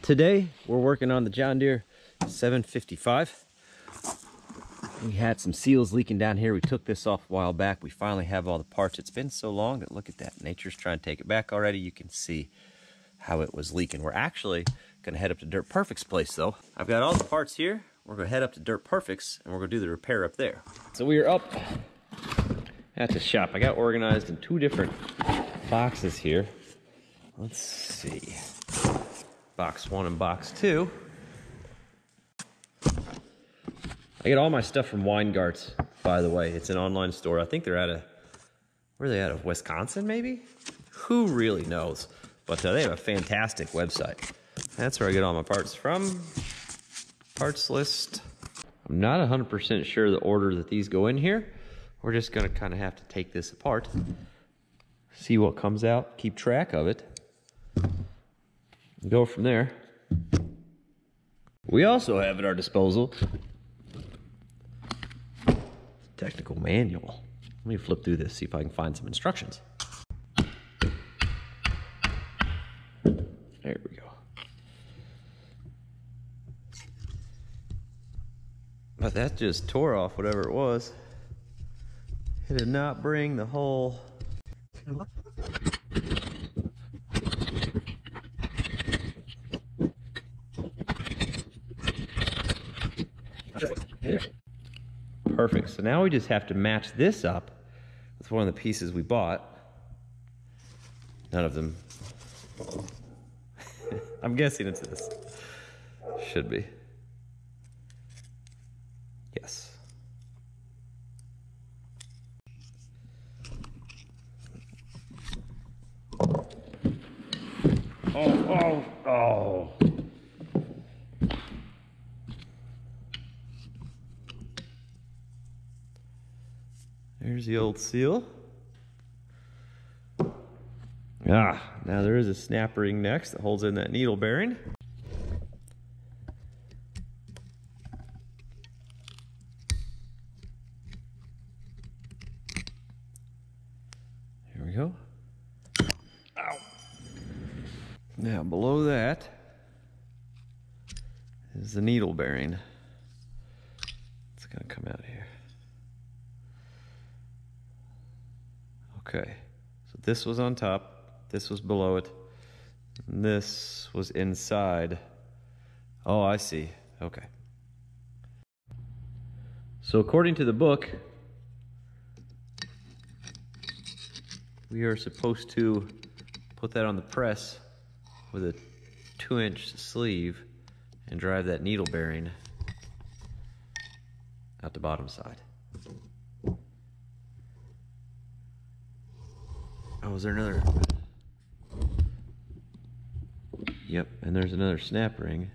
Today we're working on the John Deere 755. We had some seals leaking down here. We took this off a while back. We finally have all the parts. It's been so long that look at that. Nature's trying to take it back already. You can see how it was leaking. We're actually going to head up to Dirt Perfect's place though. I've got all the parts here. We're going to head up to Dirt Perfect's and we're going to do the repair up there. So we are up at the shop. I got organized in two different boxes here. Let's see. Box 1 and box 2. I get all my stuff from Weingart's, by the way. It's an online store. I think they're out of, where are they out of? Wisconsin, maybe? Who really knows? But they have a fantastic website. That's where I get all my parts from. Parts list. I'm not 100% sure the order that these go in here. We're just gonna kind of have to take this apart, see what comes out, keep track of it, and go from there. We also have at our disposal technical manual. Let me flip through this, see if I can find some instructions. There we go. But that just tore off whatever it was. It did not bring the whole. Perfect. So now we just have to match this up with one of the pieces we bought. None of them. I'm guessing it's this. Should be. Yes. Oh. There's the old seal. Now there is a snap ring next that holds in that needle bearing. Here we go. Ow. Now below that is the needle bearing. It's gonna come out here. Okay, so this was on top, this was below it, and this was inside. Oh, I see. Okay. So according to the book, we are supposed to put that on the press with a 2-inch sleeve and drive that needle bearing out the bottom side. Oh, is there another? Yep, and there's another snap ring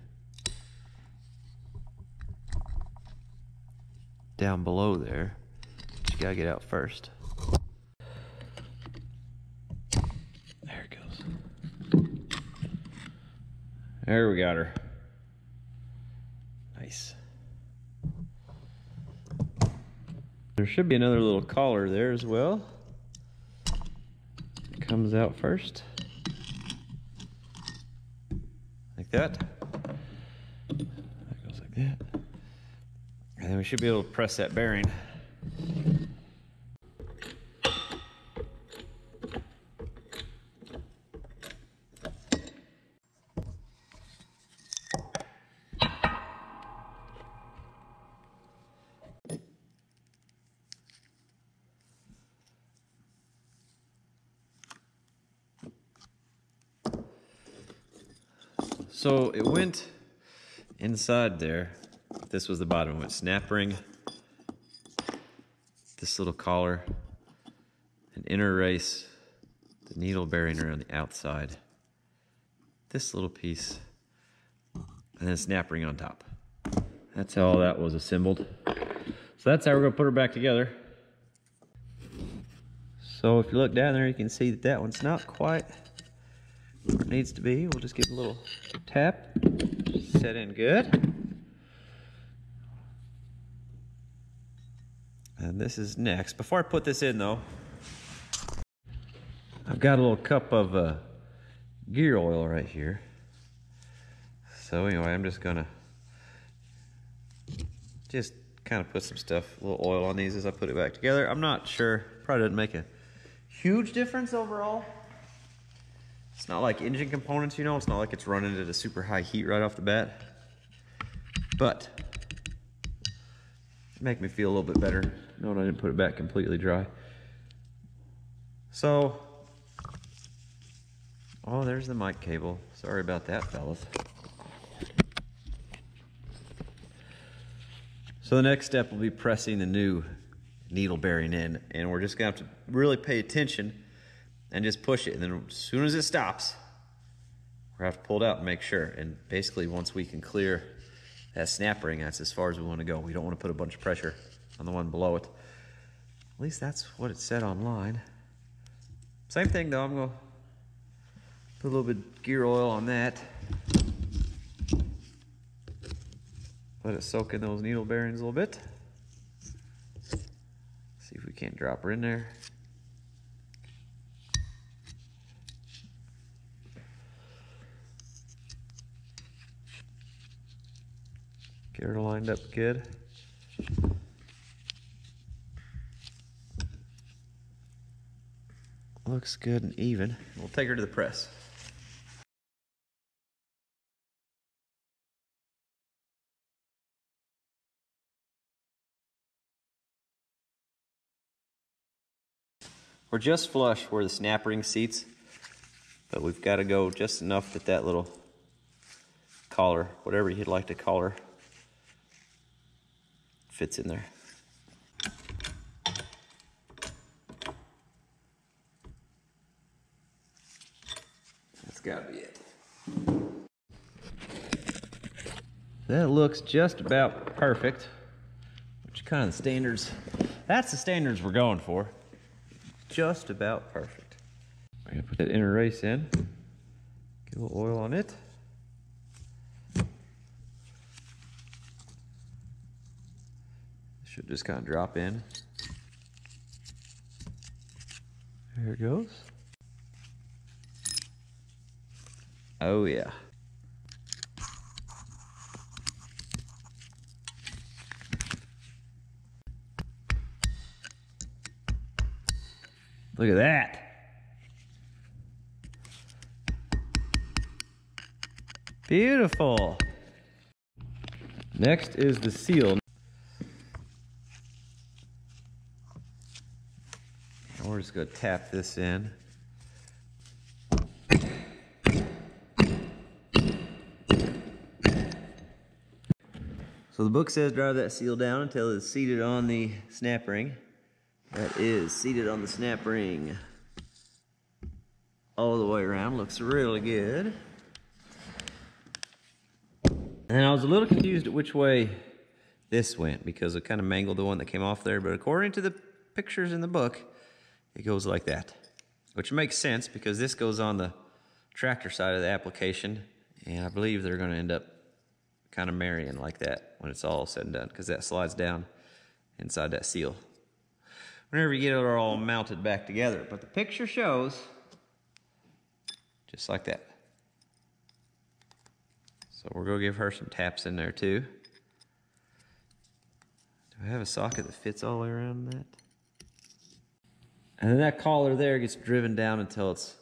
down below there. You gotta get out first. There it goes. There we got her. Nice. There should be another little collar there as well. Comes out first, like that. That goes like that, and then we should be able to press that bearing. So it went inside there. This was the bottom. It went snap ring, this little collar, an inner race, the needle bearing around the outside, this little piece, and then snap ring on top. That's how all that was assembled. So that's how we're gonna put her back together. So if you look down there, you can see that that one's not quite where it needs to be. We'll just give it a little tap, set in good. And this is next. Before I put this in though, I've got a little cup of gear oil right here. So anyway, I'm just gonna kind of put some stuff, a little oil on these as I put it back together. I'm not sure, probably doesn't make a huge difference overall. It's not like engine components, you know, it's not like it's running at a super high heat right off the bat. But it make me feel a little bit better knowing I didn't put it back completely dry. So, oh, there's the mic cable. Sorry about that, fellas. So the next step will be pressing the new needle bearing in, and we're just gonna have to really pay attention and just push it, and then as soon as it stops, we're gonna have to pull it out and make sure. And basically once we can clear that snap ring, that's as far as we want to go. We don't want to put a bunch of pressure on the one below it. At least that's what it said online. Same thing though, I'm gonna put a little bit of gear oil on that. Let it soak in those needle bearings a little bit. See if we can't drop her in there. Get her lined up good. Looks good and even. We'll take her to the press. We're just flush where the snap ring seats, but we've got to go just enough that that little collar, whatever you'd like to call her, fits in there. That's got to be it. That looks just about perfect, which kind of the standards, that's the standards we're going for. Just about perfect. I'm gonna put that inner race in, get a little oil on it. Should just kind of drop in. There it goes. Oh yeah. Look at that. Beautiful. Next is the seal. And we're just going to tap this in. So the book says drive that seal down until it's seated on the snap ring. That is seated on the snap ring all the way around. Looks really good. And I was a little confused at which way this went because it kind of mangled the one that came off there. But according to the pictures in the book, it goes like that, which makes sense because this goes on the tractor side of the application. And I believe they're going to end up kind of marrying like that when it's all said and done because that slides down inside that seal whenever you get it all mounted back together. But the picture shows just like that. So we're going to give her some taps in there too. Do I have a socket that fits all the way around that? And then that collar there gets driven down until it's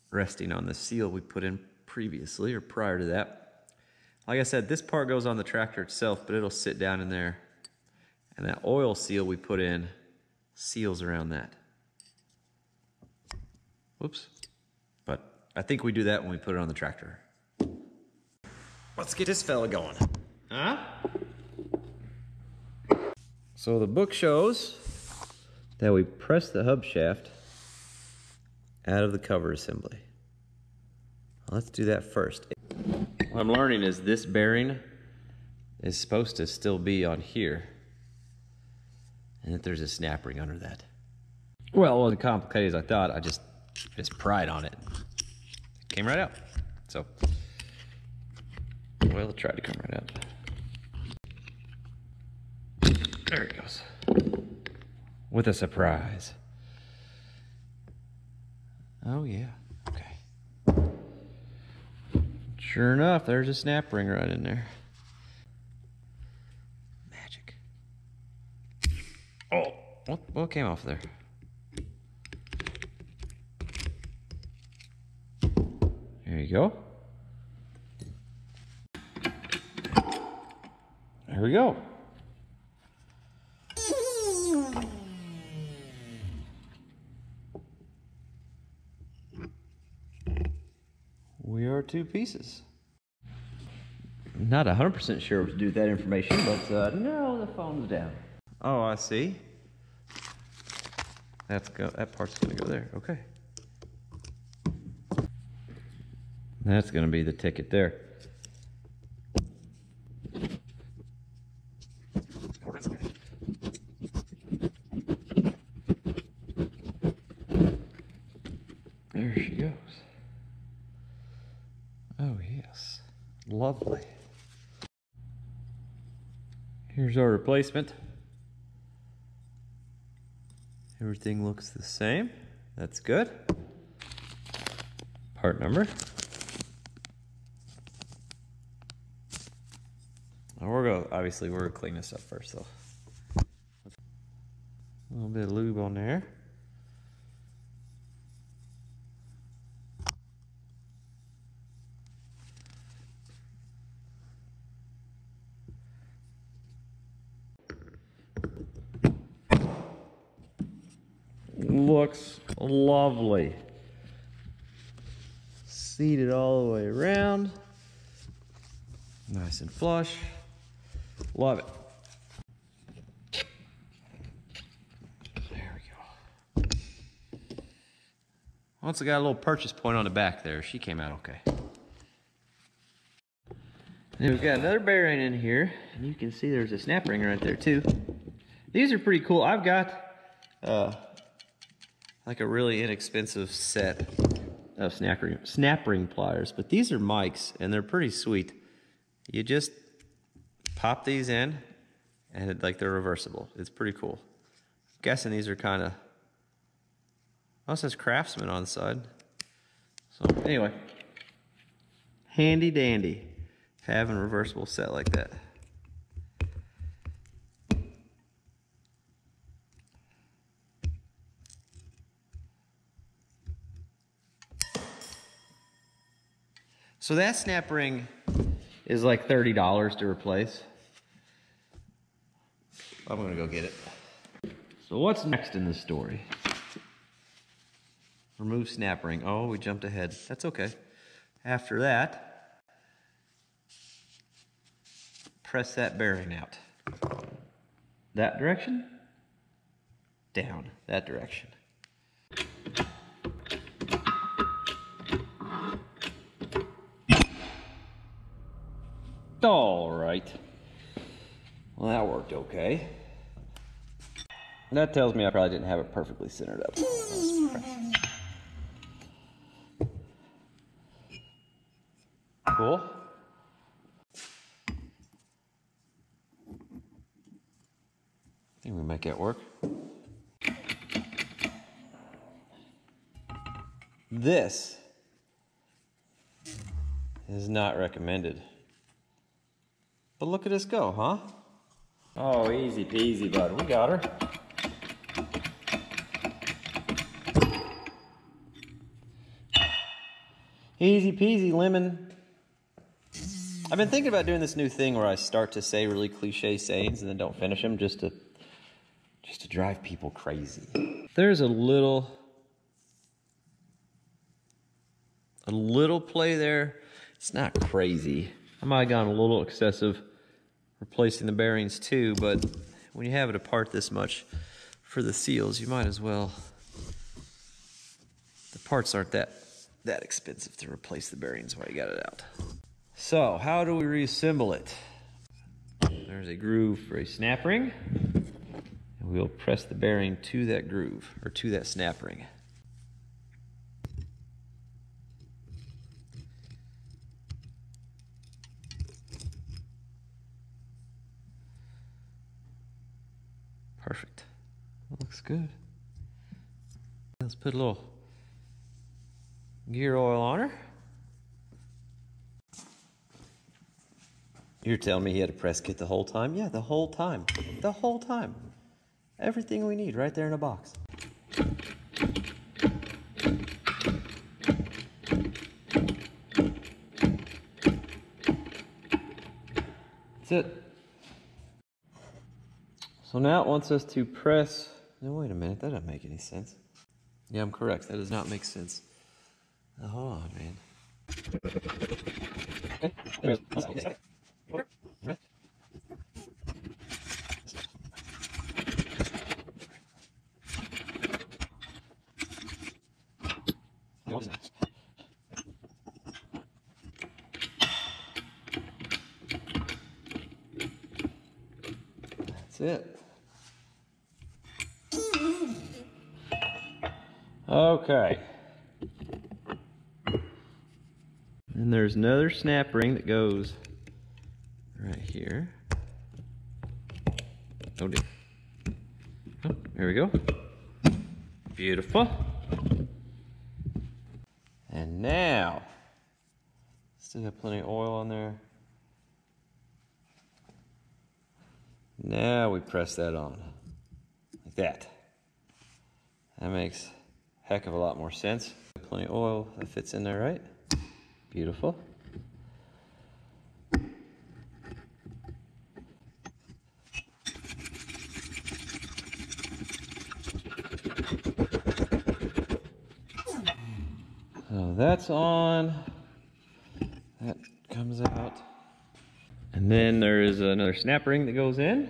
resting on the seal we put in previously or prior to that. Like I said, this part goes on the tractor itself, but it'll sit down in there. And that oil seal we put in seals around that. Whoops. But I think we do that when we put it on the tractor. Let's get this fella going. Huh? So the book shows that we press the hub shaft out of the cover assembly. Let's do that first. What I'm learning is this bearing is supposed to still be on here, and that there's a snap ring under that. Well, it wasn't complicated as I thought. I just pried on it. It came right out. So, well, it tried to come right out. There it goes. With a surprise. Oh yeah, okay. Sure enough, there's a snap ring right in there. Magic. Oh, what came off there? There you go. There we go. We are 2 pieces. Not 100% sure what to do with that information, but no, the phone's down. Oh, I see. That part's gonna go there. Okay. That's gonna be the ticket there. There she goes. Oh yes, lovely. Here's our replacement. Everything looks the same. That's good. Part number. Obviously we're gonna clean this up first though. A little bit of lube on there. Looks lovely. Seated all the way around. Nice and flush. Love it. There we go. Once I got a little purchase point on the back there, she came out okay. Then we've got another bearing in here, and you can see there's a snap ring right there too. These are pretty cool. I've got like a really inexpensive set of snap ring pliers, but these are mics and they're pretty sweet. You just pop these in and they're reversible. It's pretty cool. I'm guessing these are kind of, oh, it says Craftsman on the side. So anyway, handy dandy having a reversible set like that. So that snap ring is like $30 to replace. I'm gonna go get it. So what's next in this story? Remove snap ring. Oh, we jumped ahead. That's okay. After that, press that bearing out. That direction? Down. That direction. All right. Well, that worked okay. That tells me I probably didn't have it perfectly centered up. Cool. I think we make that work. This is not recommended. But look at us go, huh? Oh, easy peasy, bud. We got her. Easy peasy, lemon. I've been thinking about doing this new thing where I start to say really cliche sayings and then don't finish them just to drive people crazy. There's a little play there. It's not crazy. I might have gone a little excessive replacing the bearings too, but when you have it apart this much for the seals, you might as well. The parts aren't that expensive to replace the bearings while you got it out. So how do we reassemble it? There's a groove for a snap ring, and we'll press the bearing to that groove, or to that snap ring. Perfect. Looks good. Let's put a little gear oil on her. You're telling me he had a press kit the whole time? Yeah, the whole time. The whole time. Everything we need right there in a box. That's it. So now it wants us to press. No, wait a minute. That doesn't make any sense. Yeah, I'm correct. That does not make sense. Now, hold on, man. That's it. Okay. And there's another snap ring that goes right here. Oh dear. Oh, there we go. Beautiful. And now, still got plenty of oil on there. Now we press that on, like that. That makes a heck of a lot more sense. Plenty of oil, that fits in there, right? Beautiful. So that's on. That comes out. And then there is another snap ring that goes in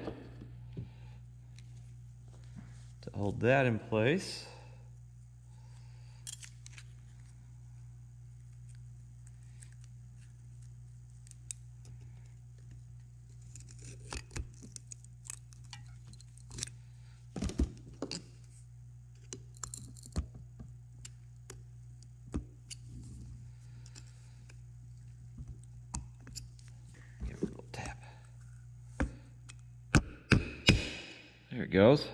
to hold that in place. There it goes.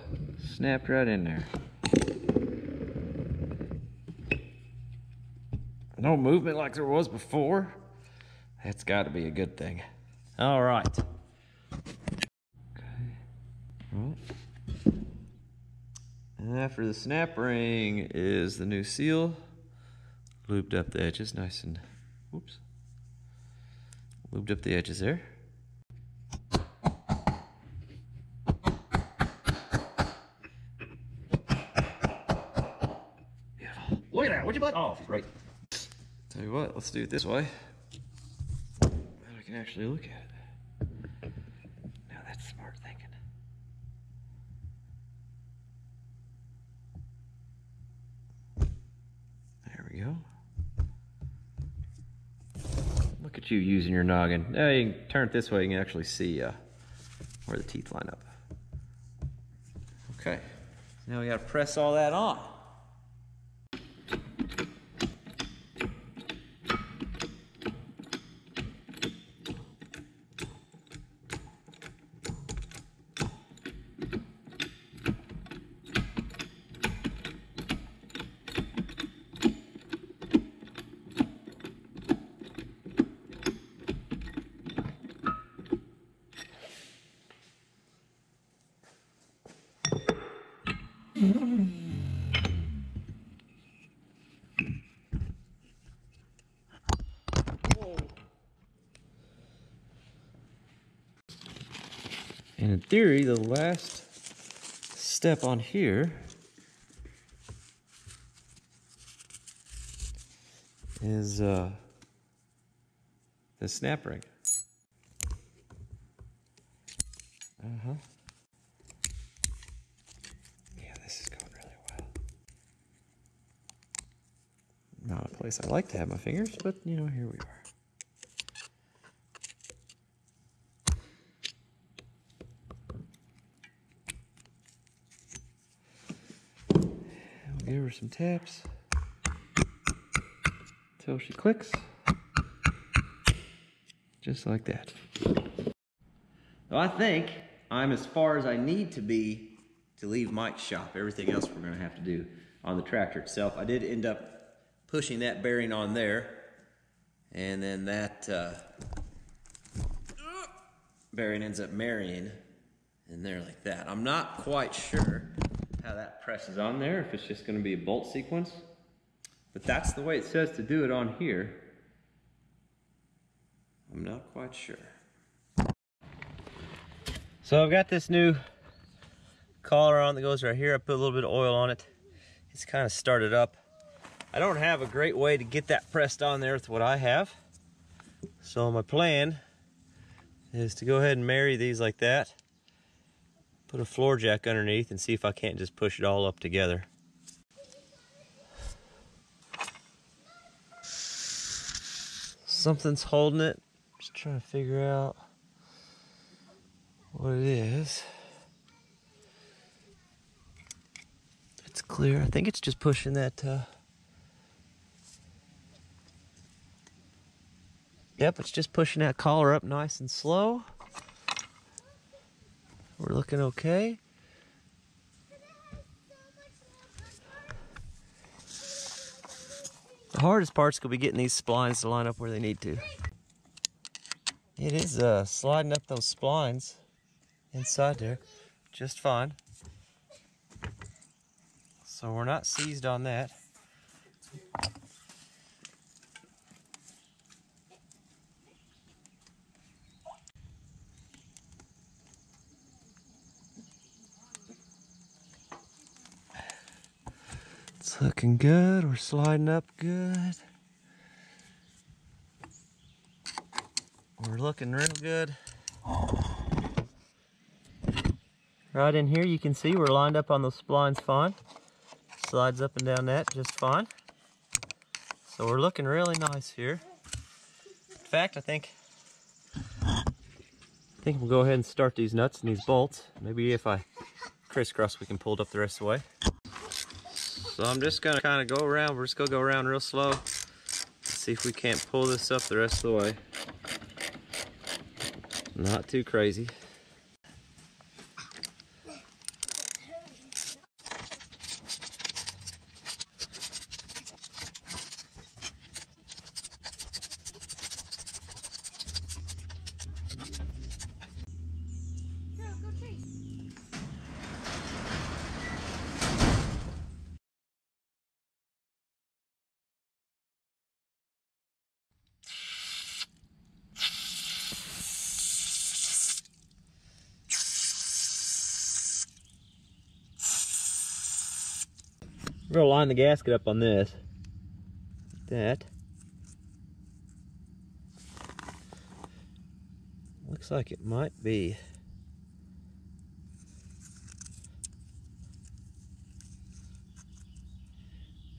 Snapped right in there. No movement like there was before. That's got to be a good thing. All right. Okay. Well, and after the snap ring is the new seal. Lubed up the edges nice and, whoops. Lubed up the edges there. Look at that, what'd you put? Oh, right. Tell you what, let's do it this way. Then I can actually look at it. Now that's smart thinking. There we go. Look at you using your noggin. Now you can turn it this way, you can actually see where the teeth line up. Okay, so now we gotta press all that on. And in theory, the last step on here is the snap ring. Yeah, this is going really well. Not a place I like to have my fingers, but you know, here we are. We'll give her some taps until she clicks. Just like that. Well, I think I'm as far as I need to be to leave Mike's shop. Everything else we're gonna have to do on the tractor itself. I did end up pushing that bearing on there, and then that bearing ends up marrying in there like that. I'm not quite sure how that presses on there, if it's just going to be a bolt sequence, but that's the way it says to do it on here. I'm not quite sure. So I've got this new collar on that goes right here. I put a little bit of oil on it. It's kind of started up. I don't have a great way to get that pressed on there with what I have. So my plan is to go ahead and marry these like that. Put a floor jack underneath and see if I can't just push it all up together. Something's holding it. Just trying to figure out what it is. It's clear. I think it's just pushing that. Yep, it's just pushing that collar up nice and slow. We're looking okay. The hardest part's gonna be getting these splines to line up where they need to. It is sliding up those splines inside there just fine. So we're not seized on that. It's looking good. We're sliding up good. We're looking real good. Right in here you can see we're lined up on those splines fine. Slides up and down that just fine. So we're looking really nice here. In fact, I think we'll go ahead and start these nuts and these bolts. Maybe if I crisscross we can pull it up the rest of the way. So I'm just gonna kind of go around. We're just gonna go around real slow. See if we can't pull this up the rest of the way. Not too crazy. We're gonna line the gasket up on this. That. Looks like it might be.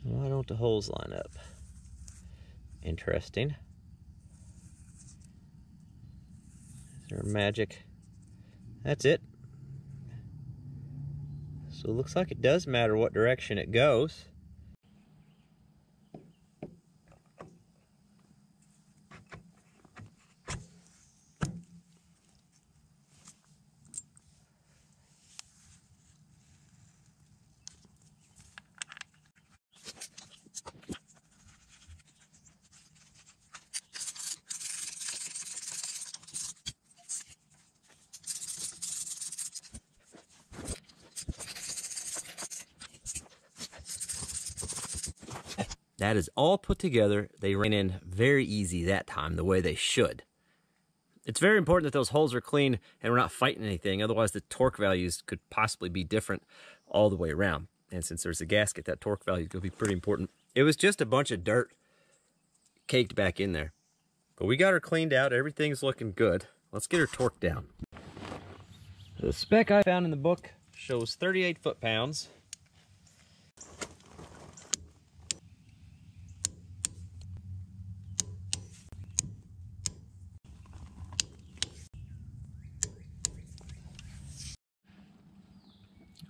Why don't the holes line up? Interesting. Is there magic? That's it. So it looks like it does matter what direction it goes. That is all put together. They ran in very easy that time, the way they should. It's very important that those holes are clean and we're not fighting anything. Otherwise, the torque values could possibly be different all the way around. And since there's a gasket, that torque value is going to be pretty important. It was just a bunch of dirt caked back in there. But we got her cleaned out. Everything's looking good. Let's get her torqued down. The spec I found in the book shows 38 foot-pounds.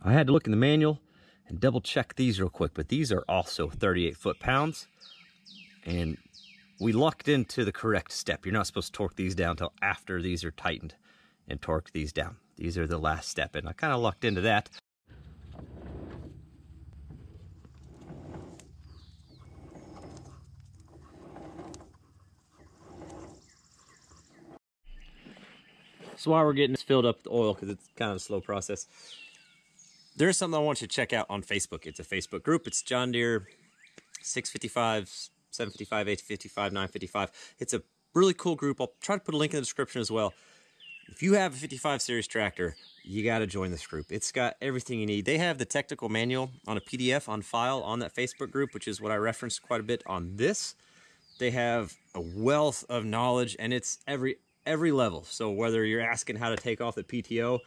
I had to look in the manual and double check these real quick, but these are also 38 foot-pounds. And we lucked into the correct step. You're not supposed to torque these down until after these are tightened and torque these down. These are the last step, and I kind of lucked into that. So while we're getting this filled up with oil, because it's kind of a slow process, there's something I want you to check out on Facebook. It's a Facebook group. It's John Deere 655, 755, 855, 955. It's a really cool group. I'll try to put a link in the description as well. If you have a 55 series tractor, you got to join this group. It's got everything you need. They have the technical manual on a PDF on file on that Facebook group, which is what I referenced quite a bit on this. They have a wealth of knowledge, and it's every level. So whether you're asking how to take off the PTO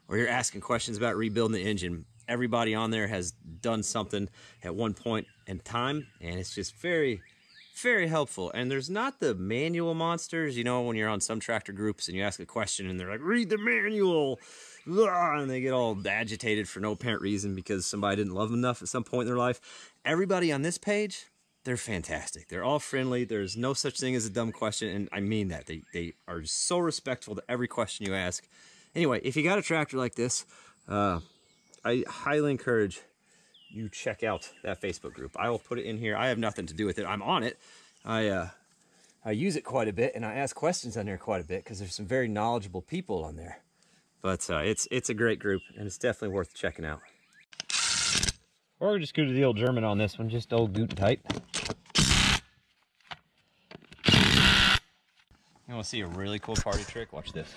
or you're asking questions about rebuilding the engine, everybody on there has done something at one point in time, and it's just very, very helpful. And there's not the manual monsters, you know, when you're on some tractor groups and you ask a question and they're like, read the manual, and they get all agitated for no apparent reason because somebody didn't love them enough at some point in their life. Everybody on this page, they're fantastic. They're all friendly. There's no such thing as a dumb question, and I mean that. They are so respectful to every question you ask. Anyway, if you got a tractor like this, I highly encourage you check out that Facebook group. I will put it in here. I have nothing to do with it. I'm on it. I use it quite a bit, and I ask questions on there quite a bit because there's some very knowledgeable people on there. But it's a great group, and it's definitely worth checking out. Or just go to the old German on this one, just old Guten type. You want to see a really cool party trick? Watch this.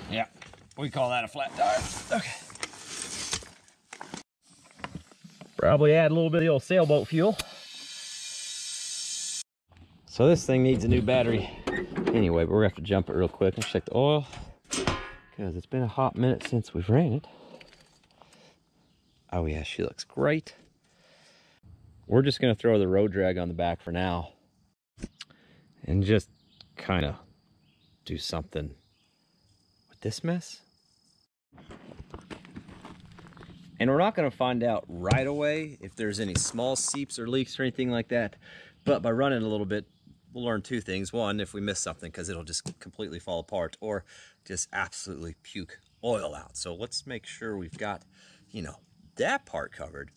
Yeah, we call that a flat tire. Okay. Probably add a little bit of the old sailboat fuel. So this thing needs a new battery. Anyway, but we're gonna have to jump it real quick and check the oil because it's been a hot minute since we've ran it. Oh yeah, she looks great. We're just gonna throw the road drag on the back for now and just kind of do something with this mess. And we're not going to find out right away if there's any small seeps or leaks or anything like that. But by running a little bit, we'll learn two things. One, if we miss something, because it'll just completely fall apart, or just absolutely puke oil out. So let's make sure we've got, you know, that part covered.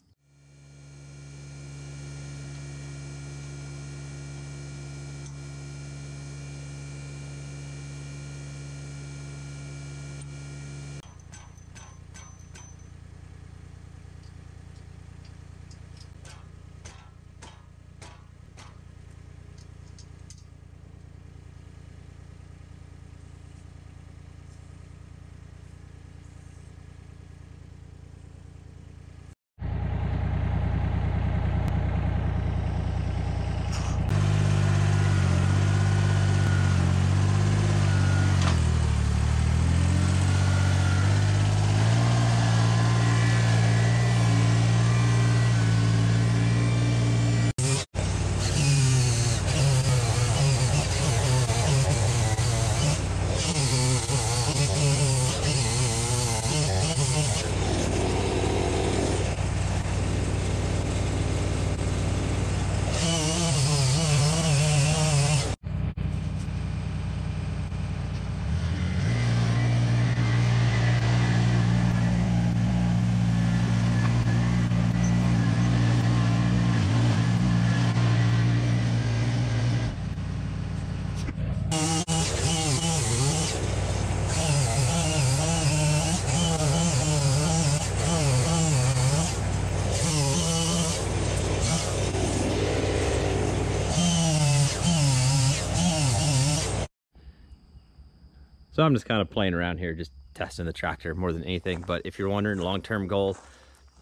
So I'm just kind of playing around here, just testing the tractor more than anything. But if you're wondering, long-term goal,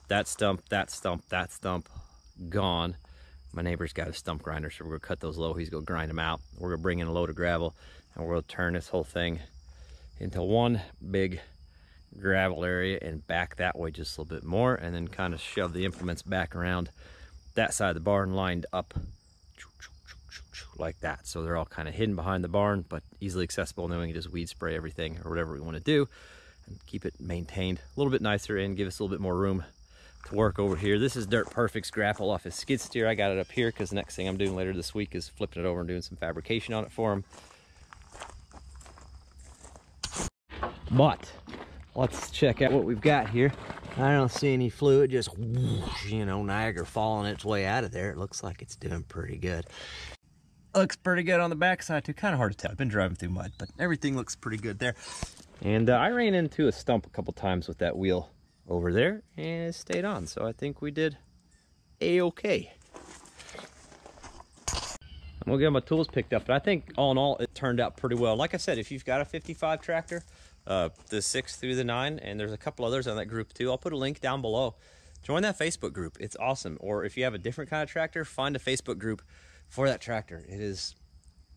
that stump, gone. My neighbor's got a stump grinder, so we're gonna cut those low. He's gonna grind them out. We're gonna bring in a load of gravel, and we're gonna turn this whole thing into one big gravel area and back that way just a little bit more, and then kind of shove the implements back around that side of the barn, lined up like that, so they're all kind of hidden behind the barn but easily accessible, and then we can just weed spray everything or whatever we want to do and keep it maintained a little bit nicer and give us a little bit more room to work over here. This is Dirt Perfect's grapple off his skid steer. I got it up here because the next thing I'm doing later this week is flipping it over and doing some fabrication on it for him. But let's check out what we've got here. I don't see any fluid, just whoosh, you know, Niagara falling its way out of there. It looks like it's doing pretty good. Looks pretty good on the backside too. Kind of hard to tell. I've been driving through mud, but everything looks pretty good there. And I ran into a stump a couple times with that wheel over there, and it stayed on. So I think we did a-okay. I'm gonna get my tools picked up, but I think all in all, it turned out pretty well. Like I said, if you've got a 55 tractor, the 6 through the 9, and there's a couple others on that group too. I'll put a link down below. Join that Facebook group. It's awesome. Or if you have a different kind of tractor, find a Facebook group for that tractor. It is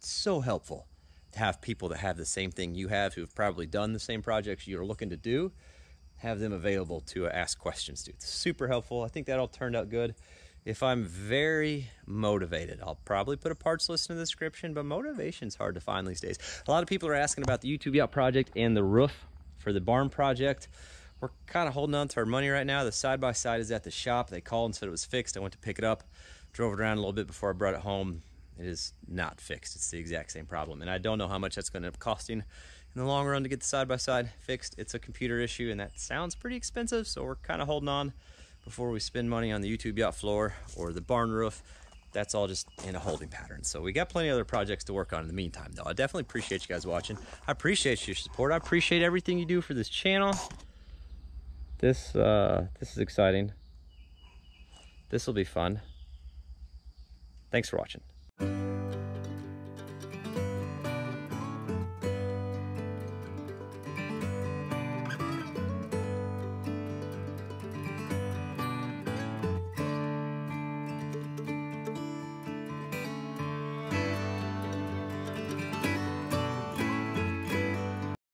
so helpful to have people that have the same thing you have, who have probably done the same projects you're looking to do, have them available to ask questions to. It's super helpful. I think that all turned out good. If I'm very motivated, I'll probably put a parts list in the description, but motivation's hard to find these days. A lot of people are asking about the YouTube Yacht project and the roof for the barn project. We're kind of holding on to our money right now. The side-by-side is at the shop. They called and said it was fixed. I went to pick it up, drove it around a little bit before I brought it home. It is not fixed. It's the exact same problem. And I don't know how much that's going to end up costing in the long run to get the side-by-side fixed. It's a computer issue, and that sounds pretty expensive, so we're kind of holding on before we spend money on the YouTube Yacht floor or the barn roof. That's all just in a holding pattern. So we got plenty of other projects to work on in the meantime, though. I definitely appreciate you guys watching. I appreciate your support. I appreciate everything you do for this channel. This is exciting. This will be fun. Thanks for watching.